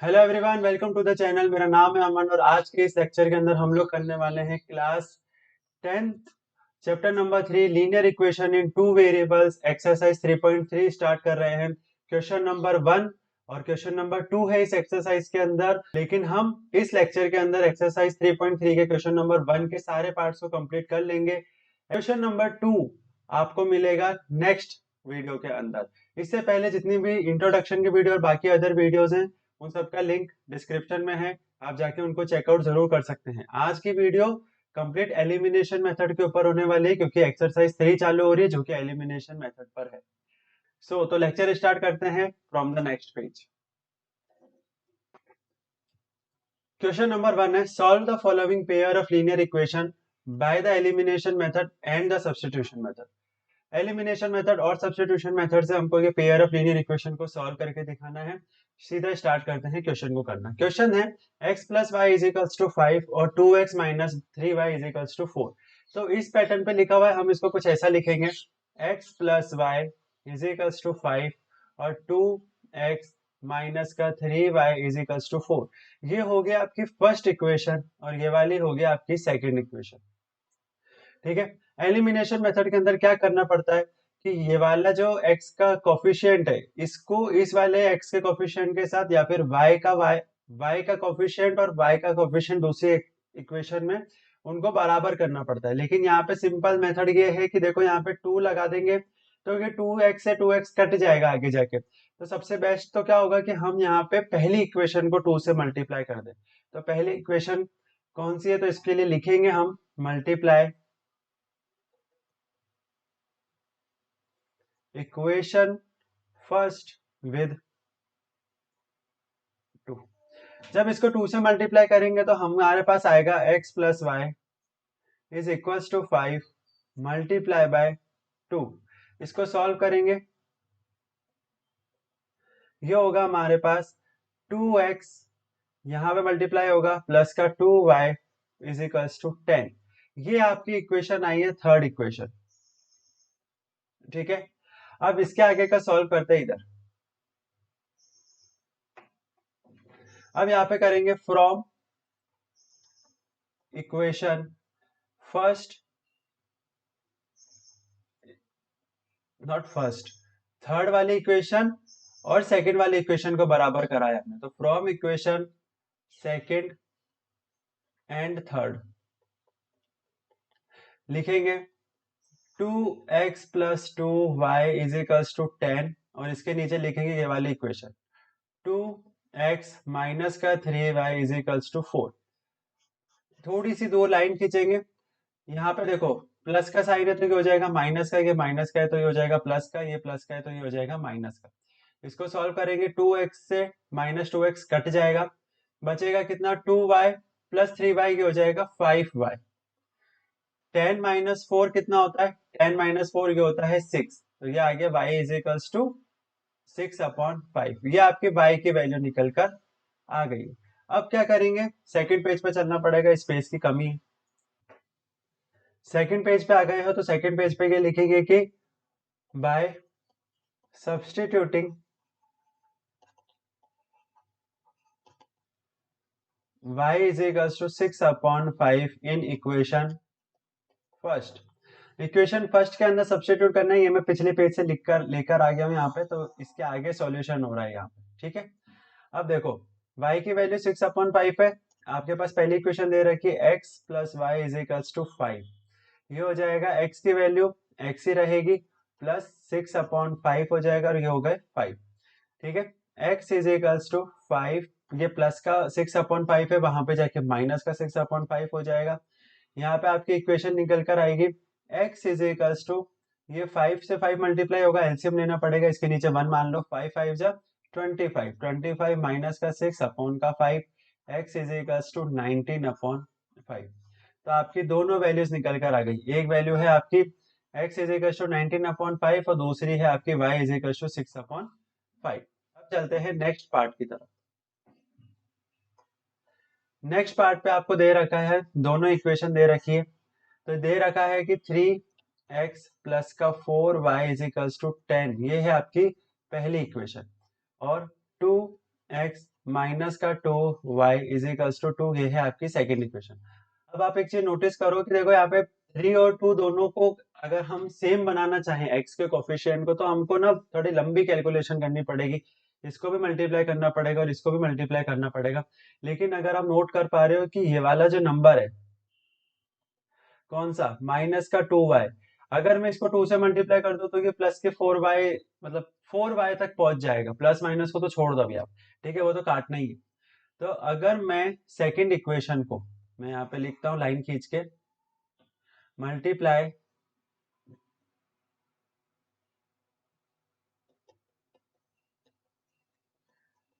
Hello everyone, welcome to the channel. मेरा नाम है अमन और आज के इस लेक्चर के अंदर हम लोग करने वाले हैं class 10th chapter number 3 linear equation in two variables exercise 3.3 start कर रहे हैं। क्वेश्चन नंबर 1 और क्वेश्चन नंबर 2 है इस एक्सरसाइज के अंदर, लेकिन हम इस लेक्चर के अंदर एक्सरसाइज 3.3 के क्वेश्चन नंबर 1 के सारे पार्ट्स को कंप्लीट कर लेंगे। क्वेश्चन नंबर 2 आपको मिलेगा नेक्स्ट वीडियो के अंदर। इससे पहले जितनी भी इंट्रोडक्शन की वीडियो और बाकी अदर वीडियोस हैं उन सबका लिंक डिस्क्रिप्शन में है, आप जाके उनको चेकआउट जरूर कर सकते हैं। आज की वीडियो कंप्लीट एलिमिनेशन मेथड के ऊपर होने वाली है क्योंकि एक्सरसाइज 3 चालू हो रही है जो कि एलिमिनेशन मेथड पर है। तो लेक्चर स्टार्ट करते हैं from the next page. Question number 1 है solve the following pair of linear equation by the elimination method and the substitution method. Elimination method और सब्स्टिट्यूशन मेथड से हमको ये पेयर ऑफ लीनियर इक्वेशन को solve करके दिखाना है। सीधा स्टार्ट करते हैं क्वेश्चन को करना। क्वेश्चन है x plus y is equals to 5 और 2x minus 3y is equals to 4। तो इस पैटर्न पे लिखा हुआ है, हम इसको कुछ ऐसा लिखेंगे x plus y is equals to 5 और 2x माइनस का 3y इज इक्वल्स टू 4। ये हो गया आपकी फर्स्ट इक्वेशन और ये वाली हो गया आपकी सेकेंड इक्वेशन। ठीक है, एलिमिनेशन मेथड के अंदर क्या करना पड़ता है कि ये वाला जो x का कोफिशिएंट है इसको इस वाले x के कोफिशिएंट के साथ या फिर y का कोफिशिएंट और y का कोफिशिएंट दूसरी इक्वेशन में उनको बराबर करना पड़ता है। लेकिन यहाँ पे सिंपल मेथड ये है कि देखो यहाँ पे 2 लगा देंगे तो ये 2x से 2x कट जाएगा आगे जाके। तो सबसे बेस्ट तो क्या होगा कि हम यहाँ पे पहली इक्वेशन को 2 से मल्टीप्लाई कर दें। तो पहली इक्वेशन कौन सी है, तो इसके लिए लिखेंगे हम मल्टीप्लाई इक्वेशन फर्स्ट विद 2। जब इसको 2 से मल्टीप्लाई करेंगे तो हमारे पास आएगा x plus y is equals to 5 multiply by 2। इसको सॉल्व करेंगे, ये होगा हमारे पास 2x यहाँ पे मल्टीप्लाई होगा प्लस का 2y इज इक्वल्स टू 10। ये आपकी इक्वेशन आई है थर्ड इक्वेशन। ठीक है, अब इसके आगे का सॉल्व करते हैं इधर। अब यहाँ पे करेंगे from equation first, not first, third वाली इक्वेशन और सेकंड वाली इक्वेशन को बराबर कराया हमने। तो from equation second and third लिखेंगे 2x plus 2y is equals to 10 और इसके नीचे लिखेंगे ये वाली इक्वेशन 2x माइनस का 3y इज इक्वल्स टू 4। थोड़ी सी दो लाइन खींचेंगे, यहाँ पे देखो प्लस का साइन है तो ये हो जाएगा माइनस का, ये माइनस का है तो ये हो जाएगा प्लस का, ये प्लस का है तो ये हो जाएगा माइनस का। इसको सॉल्व करेंगे 2x से माइनस 2x कट जाएगा, बचेगा कितना 2y प्लस 3y, ये हो जाएगा 5y। 10 माइनस 4 कितना होता है, 10 माइनस 4 ये होता है 6। तो ये आ गया y इज इक्वल्स टू 6/5। ये आपके y की वैल्यू निकल कर आ गई। अब क्या करेंगे, सेकंड पेज पे चलना पड़ेगा, स्पेस की कमी है। सेकंड पेज पे आ गए हो तो सेकंड पेज पे ये लिखेंगे कि by substituting y is equals to 6/5 in equation first. Equation first के अंदर सब्स्टिट्यूट करना है, ये मैं पिछले पेज से लिखकर लेकर आ गया हूँ यहाँ पे, तो इसके आगे सॉल्यूशन हो रहा है यहाँ पे। ठीक है, अब देखो y की वैल्यू 6/5 है, आपके पास पहली इक्वेशन दे रखी है x plus y is equals to 5। ये हो जाएगा x की वैल्यू x ही रहेगी प्लस 6/5 हो जाएगा और ये हो गए 5। ठीक है, x इज इक्वल्स टू 5, ये प्लस का 6/5 है, वहां पे जाके माइनस का 6/5 हो जाएगा। यहाँ पे आपकी इक्वेशन निकल कर आएगी x इज इक्वल्स टू, ये 5 से 5 मल्टीप्लाई होगा, एलसीएम लेना पड़ेगा, इसके नीचे 1 मान लो, 5 5 जा 25, 25 माइनस का 6 अपॉन का 5, x इज इक्वल्स टू 19/5। तो आपकी दोनों वैल्यूज निकल कर आ गई, एक वैल्यू है आपकी x इज इक्वल्स टू 19/5 और दूसरी है आपकी y इज इक्वल्स टू 6/5। अब चलते हैं नेक्स्ट पार्ट की तरफ। नेक्स्ट पार्ट पे आपको दे रखा है, दोनों इक्वेशन दे रखी है, तो दे रखा है कि 3x प्लस का 4y इज इक्वल्स टू 10, ये है आपकी पहली इक्वेशन, और 2x माइनस का 2y इज इक्वल्स टू 2, ये है आपकी सेकेंड इक्वेशन। अब आप एक चीज नोटिस करो कि देखो यहाँ पे 3 और 2 दोनों को अगर हम सेम बनाना चाहें x के कोफिशिएंट को, तो हमको ना थोड़ी लंबी कैलकुलेशन करनी पड़ेगी, इसको भी मल्टीप्लाई करना पड़ेगा और इसको भी मल्टीप्लाई करना पड़ेगा। लेकिन अगर आप नोट कर पा रहे हो कि ये वाला जो नंबर है कौन सा, माइनस का 2y, अगर मैं इसको 2 से मल्टीप्लाई कर दूं तो ये प्लस के 4y, मतलब 4y तक पहुंच जाएगा। प्लस माइनस को तो छोड़ दो अभी आप, ठीक है, वो तो काटना ही है। तो अगर मैं सेकंड इक्वेशन को मैं यहाँ पे लिखता हूँ लाइन खींच के, मल्टीप्लाई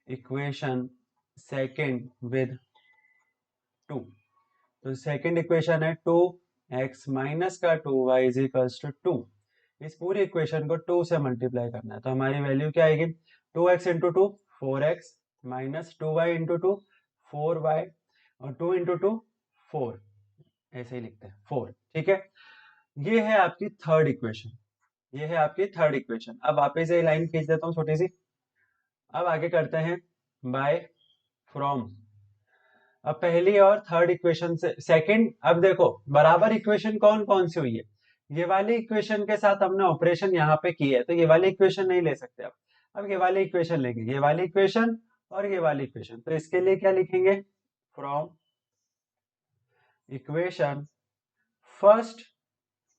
इक्वेशन सेकंड विद 2, तो सेकंड इक्वेशन है 2x माइनस का 2y इज इक्वल्स टू 2। इस पूरी इक्वेशन को 2 से मल्टीप्लाई करना है, तो हमारी वैल्यू क्या आएगी, 2x into 2 4x minus 2y into 2 4y और 2 इंटू 2 4, ऐसे ही लिखते हैं 4, ठीक है। ये है आपकी थर्ड इक्वेशन, ये है आपकी थर्ड इक्वेशन। अब वापस से लाइन खींच देता हूँ छोटी सी। अब आगे करते हैं बाय फ्रॉम। अब पहली और थर्ड इक्वेशन से सेकंड, अब देखो बराबर इक्वेशन कौन कौन सी हुई है, ये वाली इक्वेशन के साथ हमने ऑपरेशन यहाँ पे की है, तो ये वाली इक्वेशन नहीं ले सकते अब ये वाली इक्वेशन लेंगे, ये वाली इक्वेशन और ये वाली इक्वेशन। तो इसके लिए क्या लिखेंगे, from equation first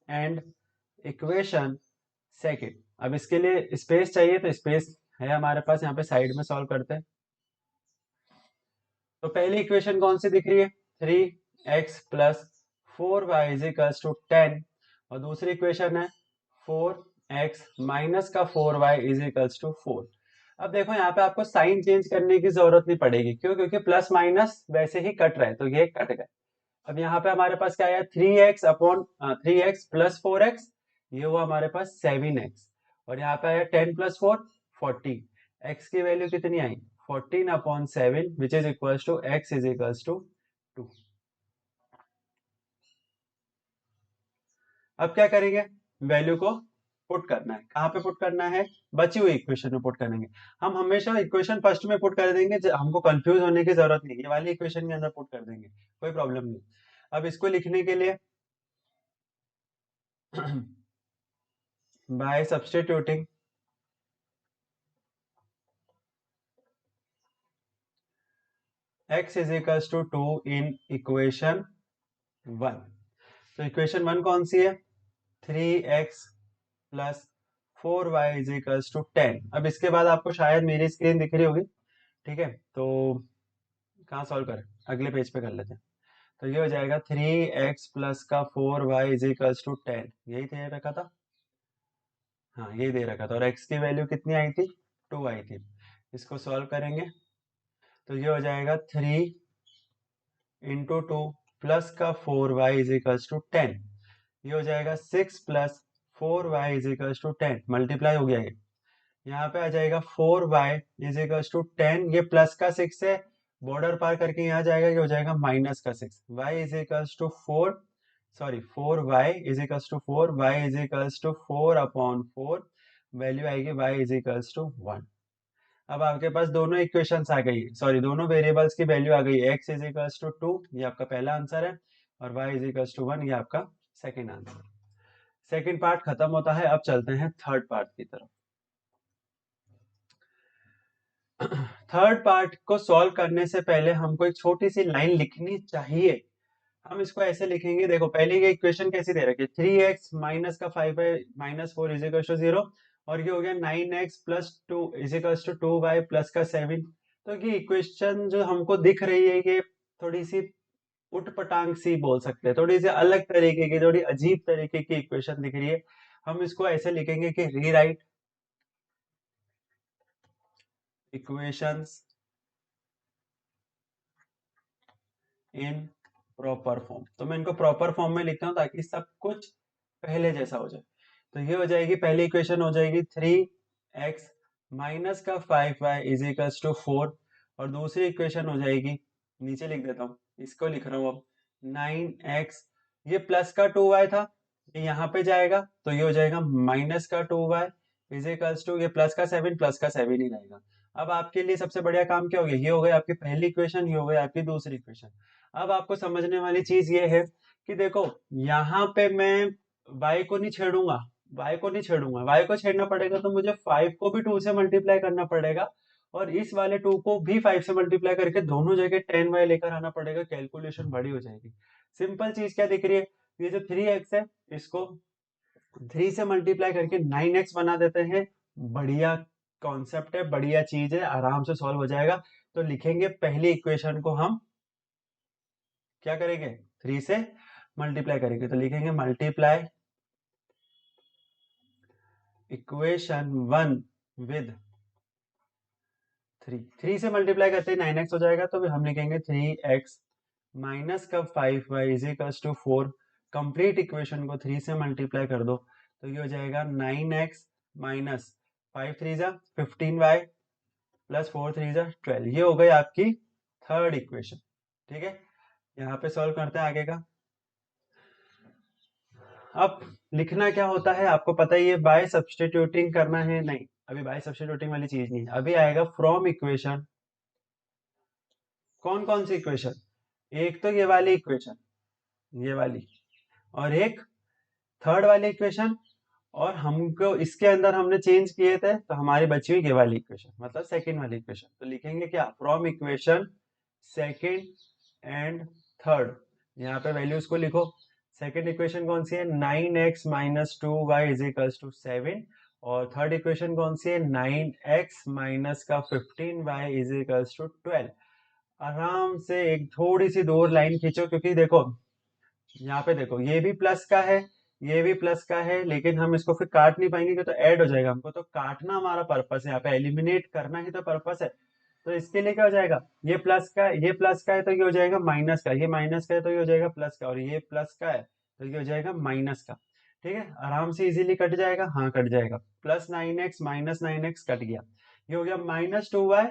and equation second. अब इसके लिए स्पेस चाहिए, तो स्पेस है हमारे पास, यहाँ पे साइड में सॉल्व करते हैं। तो पहली इक्वेशन कौन सी दिख रही है, 3x plus 4y is equals to 10, और दूसरी इक्वेशन है 4x माइनस का 4y इज इक्वल्स टू 4। अब देखो यहाँ पे आपको साइन चेंज करने की जरूरत नहीं पड़ेगी, क्यों, क्योंकि प्लस माइनस वैसे ही कट रहा है, तो ये कट गए। अब यहाँ पे हमारे पास क्या आया, 3x upon 3x plus 4x, ये हुआ हमारे पास 7x, और यहाँ पे आया 10 प्लस 4 40, x की वैल्यू कितनी आई 14 upon 7 which is equals to x is equals to 2। अब क्या करेंगे, वैल्यू को पुट करना है, कहाँ पे पुट करना है, बची हुई इक्वेशन में पुट करेंगे। हम हमेशा इक्वेशन फर्स्ट में पुट कर देंगे, हमको कंफ्यूज होने की जरूरत नहीं, ये वाली इक्वेशन के अंदर पुट कर देंगे, कोई प्रॉब्लम नहीं। अब इसको लिखने के लिए by substituting x is equals to 2 in equation 1। तो इक्वेशन 1 कौन सी है, 3x plus 4y is equals to 10। अब इसके बाद आपको शायद मेरी स्क्रीन दिख रही होगी, ठीक है, तो कहाँ सॉल्व करें, अगले पेज पे कर लेते हैं। तो ये हो जाएगा 3x प्लस का 4y इज इक्वल्स टू 10, यही दे रखा था, हाँ यही दे रखा था, और x की वैल्यू कितनी आई थी, 2 आई थी। इसको सॉल्व करेंगे तो ये हो जाएगा 3 इंटू 2 प्लस का 4y इज इक्वल्स टू 10, ये हो जाएगा 6 plus 4y is equals to 10, multiply हो गया ये, यहाँ पे आ जाएगा 4y इज इक्वल्स टू 10, ये प्लस का 6 है, बॉर्डर पार करके यहाँ जाएगा, ये हो जाएगा माइनस का 6, y is equals to 4, sorry 4y is equals to 4, y is equals to 4 upon 4, value आएगी y इज इक्वल्स टू 1। अब आपके पास दोनों इक्वेशंस आ गई, सॉरी दोनों वेरिएबल्स की वैल्यू आ गई, x इज इक्वल्स टू 2, ये आपका पहला आंसर है, और y इज इक्वल्स टू 1, ये आपका सेकंड आंसर। सेकंड पार्ट खत्म होता है, अब चलते हैं थर्ड पार्ट की तरफ। थर्ड पार्ट को सॉल्व करने से पहले हमको एक छोटी सी लाइन लिखनी चाहिए। हम इसको ऐसे लिखेंगे, देखो पहली ये इक्वेशन कैसी दे रखी है, 3x माइनस का 5y minus 4 is equal to 0, और ये हो गया 9x plus 2 is equal to 2y plus का 7। तो ये इक्वेशन जो हमको दिख रही है, ये थोड़ी सी उटपटांग सी बोल सकते हैं, थोड़ी सी अलग तरीके की, थोड़ी अजीब तरीके की इक्वेशन दिख रही है। हम इसको ऐसे लिखेंगे कि rewrite equations in proper form. तो मैं इनको प्रॉपर फॉर्म में लिखता हूँ ताकि सब कुछ पहले जैसा हो जाए। तो ये हो जाएगी, पहली इक्वेशन हो जाएगी 3x माइनस का 5y इज इक्वल्स टू 4, और दूसरी इक्वेशन हो जाएगी, नीचे लिख देता हूँ, इसको लिख रहा हूँ अब 9x, ये प्लस का 2y था, ये यहाँ पे जाएगा, तो ये हो जाएगा माइनस का 2y इज इक्वल्स टू, ये प्लस का 7 ही रहेगा, अब आपके लिए सबसे बढ़िया काम क्या हो गया, ये हो गई आपकी पहली इक्वेशन, ये हो गई आपकी दूसरी इक्वेशन। अब आपको समझने वाली चीज ये है कि देखो यहाँ पे मैं y को नहीं छेड़ूंगा, y को छेड़ना पड़ेगा तो मुझे 5 को भी 2 से मल्टीप्लाई करना पड़ेगा, और इस वाले 2 को भी 5 से मल्टीप्लाई करके दोनों जगह 10y लेकर आना पड़ेगा, कैलकुलेशन बड़ी हो जाएगी। सिंपल चीज क्या दिख रही है, ये जो 3x है इसको 3 से मल्टीप्लाई करके 9x बना देते हैं। बढ़िया कॉन्सेप्ट है, बढ़िया चीज है, आराम से सॉल्व हो जाएगा। तो लिखेंगे पहली इक्वेशन को हम क्या करेंगे, 3 से मल्टीप्लाई करेंगे, तो लिखेंगे मल्टीप्लाई इक्वेशन 1 विद 3। 3 से मल्टीप्लाई करते ही 9x हो जाएगा, तो हम लिखेंगे 3x माइनस का 5y is equals to 4। Complete equation को 3 से मल्टीप्लाई कर दो तो ये हो जाएगा 9x माइनस 5 3 जा 15y प्लस 4 3 जा 12। ये हो गई आपकी थर्ड इक्वेशन। ठीक है, यहाँ पे सॉल्व करते हैं आगे का। अब लिखना क्या होता है आपको पता ही है, बाय सब्स्टिट्यूटिंग करना है, नहीं अभी बाय सब्स्टिट्यूटिंग वाली चीज नहीं है, अभी आएगा फ्रॉम इक्वेशन। कौन कौन सी इक्वेशन, एक तो ये वाली इक्वेशन, ये वाली, और एक थर्ड वाली इक्वेशन, और हमको इसके अंदर हमने चेंज किए थे तो हमारी बची हुई ये वाली इक्वेशन, मतलब सेकंड वाली इक्वेशन। तो लिखेंगे क्या, from equation second and third, यहाँ पे वैल्यूज को लिखो। सेकंड इक्वेशन कौन सी है, 9x minus 2y is equals to 7, और थर्ड इक्वेशन कौन सी है, 9x माइनस का 15y इज इक्वल्स टू 12। आराम से एक थोड़ी सी दो लाइन खींचो, क्योंकि देखो यहाँ पे देखो ये भी प्लस का है, ये भी प्लस का है, लेकिन हम इसको फिर काट नहीं पाएंगे तो ऐड हो जाएगा, हमको तो काटना हमारा पर्पस है, यहाँ पे एलिमिनेट करना ही तो पर्पस है। तो इसके लिए क्या हो जाएगा, ये प्लस का, ये प्लस का है तो ये हो जाएगा माइनस का, ये माइनस का है तो ये हो जाएगा प्लस का, और ये प्लस का है तो ये हो जाएगा माइनस का। ठीक है, आराम से इजीली कट जाएगा, हाँ कट जाएगा, plus 9x minus 9x cut गया, ये हो गया माइनस 2y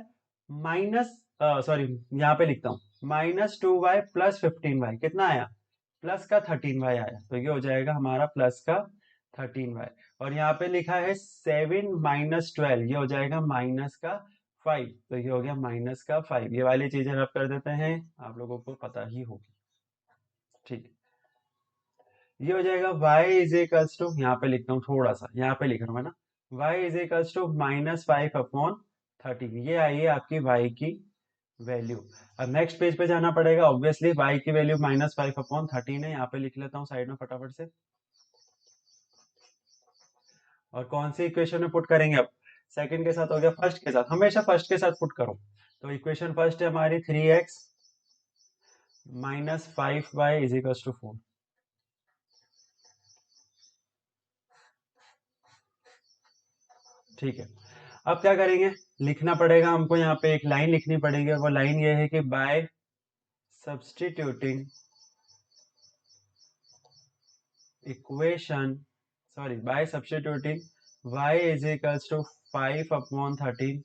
माइनस, सॉरी यहाँ पे लिखता हूँ, माइनस 2y प्लस 15y कितना आया, प्लस का 13y आया, तो ये हो जाएगा हमारा प्लस का 13y। और यहाँ पे लिखा है 7 माइनस 12, ये हो जाएगा माइनस का 5, तो ये हो गया माइनस का 5। ये वाली चीजें रब कर देते हैं, आप लोगों को पता ही होगी। ठीक है, ये हो जाएगा y इज इक्वल्स टू, यहाँ पे लिखता हूँ थोड़ा सा, यहाँ पे लिख रहा हूँ है ना, y is equals to minus 5 upon 13। ये आई है आपकी y की वैल्यू। अब नेक्स्ट पेज पे जाना पड़ेगा, ऑब्वियसली y की वैल्यू माइनस 5 अपॉन 13 है, यहाँ पे लिख लेता हूँ साइड में फटाफट से। और कौन सी इक्वेशन में पुट करेंगे, अब सेकंड के साथ हो गया फर्स्ट के साथ, हमेशा फर्स्ट के साथ पुट करो। तो इक्वेशन फर्स्ट है हमारी 3x minus 5y is equal to 4। ठीक है, अब क्या करेंगे, लिखना पड़ेगा हमको, यहाँ पे एक लाइन लिखनी पड़ेगी, और वो लाइन ये है कि by substituting equation, sorry by substituting y is equals to 5 upon 13,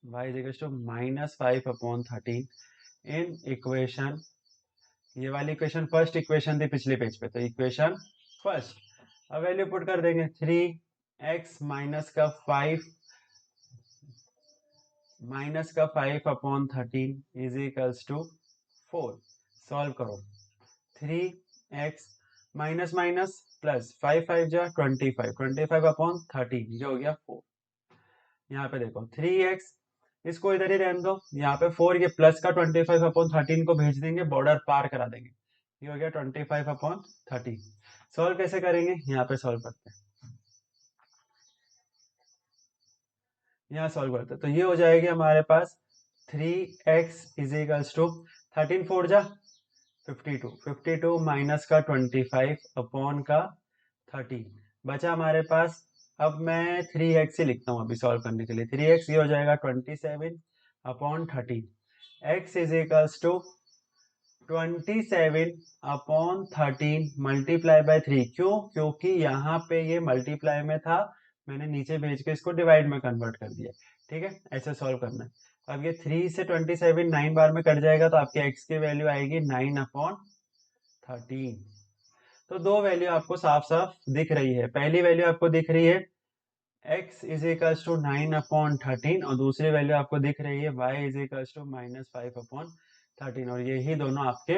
y is equals to minus 5 upon 13 in equation, ये वाली इक्वेशन फर्स्ट इक्वेशन थी पिछले पेज पे, तो इक्वेशन फर्स्ट। अब वैल्यू पुट कर देंगे, 3x माइनस का 5 upon 13 is equals to 4। Solve करो, 3x माइनस माइनस प्लस 5 5 जा 25, 25 अपॉन 13 जो हो गया 4। यहाँ पे देखो 3x, इसको इधर ही रहने दो, यहाँ पे 4, ये प्लस का 25 अपॉन 13 को भेज देंगे, बॉर्डर पार करा देंगे, ये हो गया 25 अपॉन 13। सॉल्व कैसे करेंगे, यहाँ पे सॉल्व करते हैं, यहाँ सॉल्व करते हैं, तो ये हो जाएगी हमारे पास 3x इज इक्वल्स टू 13 4 जा 52, 52 माइनस का 25 अपॉन का 13 बचा हमारे पास। अब मैं 3x ही लिखता हूँ अभी सॉल्व करने के लिए, 3x ये हो जाएगा 27 upon 13, x is equals to 27 upon 13 multiply by 3। क्यों, क्योंकि यहाँ पे ये मल्टीप्लाई में था, मैंने नीचे भेज के इसको डिवाइड में कन्वर्ट कर दिया। ठीक है, ऐसे सॉल्व करना है। अब ये 3 से 27 9 बार में कट जाएगा, तो आपके x की वैल्यू आएगी 9 अपॉन 13। तो दो वैल्यू आपको साफ साफ दिख रही है, पहली वैल्यू आपको दिख रही है x इज इक्वल्स टू 9/13 और दूसरी वैल्यू आपको दिख रही है y इज इक्वल्स टू -5/13 और यही दोनों आपके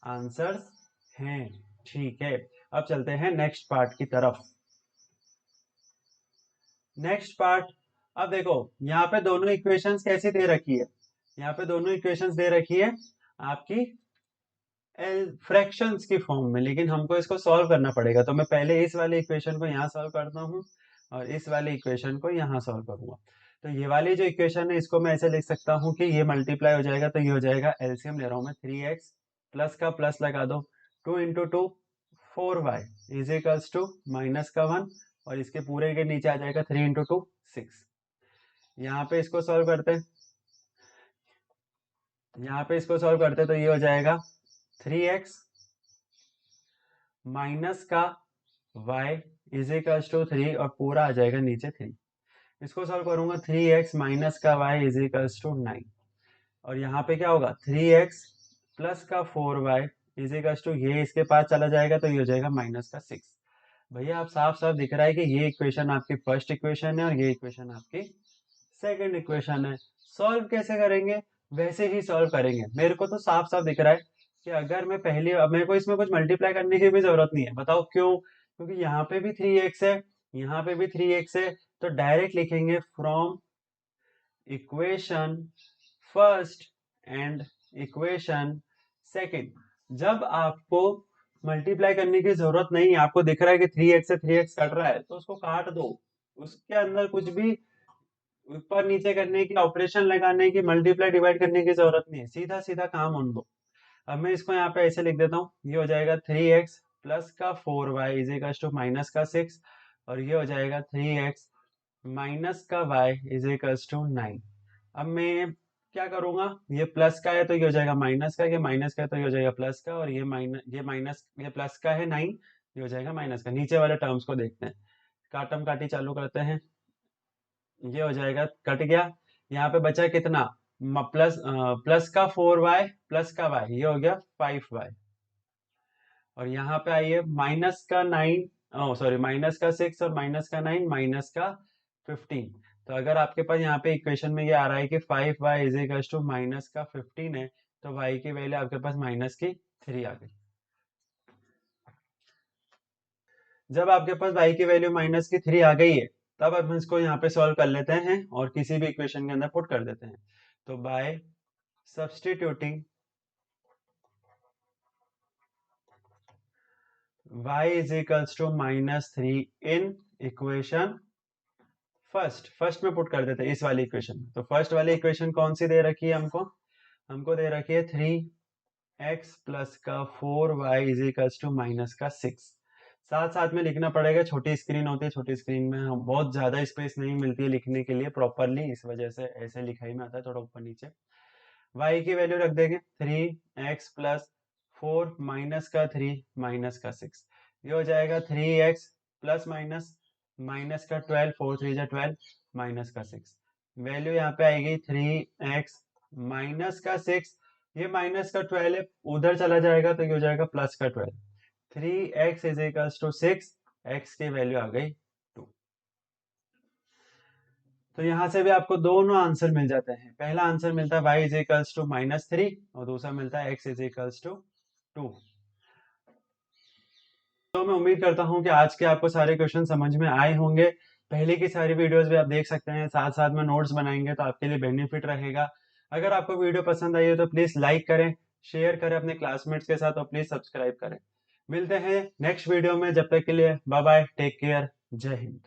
आंसर्स हैं। ठीक है, अब चलते हैं नेक्स्ट पार्ट की तरफ। नेक्स्ट पार्ट, अब देखो यहाँ पे दोनों इक्वेशंस कैसी दे रखी है, यहाँ पे दोनों इक्वेशंस दे रखी है आपकी फ्रैक्शंस की फॉर्म में, लेकिन हमको इसको सॉल्व करना पड़ेगा। तो मैं पहले इस वाले इक्वेशन को यहाँ सॉल्व करता हूँ और इस वाले इक्वेशन को यहाँ सॉल्व करूंगा। तो ये वाली जो इक्वेशन है इसको मैं ऐसे लिख सकता हूँ कि ये मल्टीप्लाई हो जाएगा, तो ये हो जाएगा, एलसीएम ले रहा हूँ मैं, 3x प्लस का प्लस लगा दो, 2 into 2 4y is equals to minus का 1 और इसके पूरे के नीचे आ जाएगा 3 इंटू 2 6। यहाँ पे इसको सॉल्व करते हैं, यहाँ पे इसको सॉल्व करते हैं तो ये हो जाएगा 3x माइनस का y इज इक्वल्स टू 3 और पूरा आ जाएगा नीचे 3। इसको सॉल्व करूंगा, 3x माइनस का y इज इक्वल्स टू 9 और यहाँ पे क्या होगा, 3x प्लस का 4y इज इक्वल्स टू, ये इसके पास चला जाएगा तो ये हो जाएगा माइनस का 6। भैया आप साफ साफ दिख रहा है कि ये इक्वेशन आपकी फर्स्ट इक्वेशन है और ये इक्वेशन आपकी सेकंड इक्वेशन है। सॉल्व कैसे करेंगे, वैसे ही सॉल्व करेंगे। मेरे को तो साफ साफ दिख रहा है कि अगर मैं पहली, अब मेरे को इसमें कुछ मल्टीप्लाई करने की भी जरूरत नहीं है। बताओ क्यों, क्योंकि यहाँ पे भी 3x है, यहाँ पे भी 3x है, तो डायरेक्ट लिखेंगे from equation first and equation second. जब आपको मल्टीप्लाई करने की जरूरत नहीं है, आपको दिख रहा है कि 3x से 3x कट रहा है, तो उसको काट दो। उसके अंदर कुछ भी ऊपर नीचे करने की, ऑपरेशन लगाने की, मल्टीप्लाई डिवाइड करने की जरूरत नहीं है, सीधा सीधा काम उन दो। अब मैं इसको यहाँ पे ऐसे लिख देता हूँ, ये हो जाएगा 3x प्लस का 4y is equal to minus का 6 और ये हो जाएगा 3x माइनस का y इज इक्वल टू 9। अब मैं क्या करूंगा, ये प्लस का है तो ये हो जाएगा माइनस का, ये माइनस का है तो ये हो जाएगा प्लस का और ये प्लस का है 9, ये हो जाएगा माइनस का। नीचे वाले टर्म्स को देखते हैं, काटम काटी चालू करते हैं, ये हो जाएगा, कट गया। यहाँ पे बचा कितना, प्लस का 4y प्लस का y, ये हो गया 5y और यहाँ पे आइए माइनस का 9, सॉरी माइनस का 6 और माइनस का 9 माइनस का 15। तो अगर आपके पास यहाँ पे इक्वेशन में ये आ रहा है कि 5y is equal to minus का 15 है, तो y की वैल्यू आपके पास माइनस की 3 आ गई। जब आपके पास y की वैल्यू माइनस की 3 आ गई है, तब हम इसको यहाँ पे सॉल्व कर लेते हैं और किसी भी इक्वेशन के अंदर पुट कर देते हैं। तो by substituting y is equals to -3 in equation first में पुट कर देते हैं इस वाली इक्वेशन में। तो फर्स्ट वाली इक्वेशन कौन सी दे रखी है हमको दे रखी है 3x प्लस का 4y is equals to minus का 6। साथ साथ में लिखना पड़ेगा, छोटी स्क्रीन होती है, छोटी स्क्रीन में हम बहुत ज्यादा स्पेस नहीं मिलती है लिखने के लिए प्रॉपरली, इस वजह से ऐसे लिखाई में आता है थोड़ा ऊपर नीचे। y की वैल्यू रख देंगे 3x प्लस 4 माइनस का 3 माइनस का 6, ये हो जाएगा 3x प्लस माइनस माइनस का 12, 4 3 जा 12 माइनस का 6। वैल्यू यहाँ पे आएगी 3x माइनस का 6, ये माइनस का 12 है, उधर चला जाएगा तो ये हो जाएगा प्लस का 12। 3x is equals to 6, x की वैल्यू आ गई 2। तो यहां से भी आपको दोनों आंसर मिल जाते हैं। पहला आंसर मिलता है y इज इक्वल्स टू -3 और दूसरा मिलता है x इज इक्वल्स टू 2। तो मैं उम्मीद करता हूं कि आज के आपको सारे क्वेश्चन समझ में आए होंगे। पहले की सारी वीडियोस भी आप देख सकते हैं, साथ साथ में नोट्स बनाएंगे तो आपके लिए बेनिफिट रहेगा। अगर आपको वीडियो पसंद आई हो तो प्लीज लाइक करें, शेयर करें अपने क्लासमेट्स के साथ और प्लीज सब्सक्राइब करें। मिलते हैं नेक्स्ट वीडियो में, जब तक के लिए बाय बाय, टेक केयर, जय हिंद।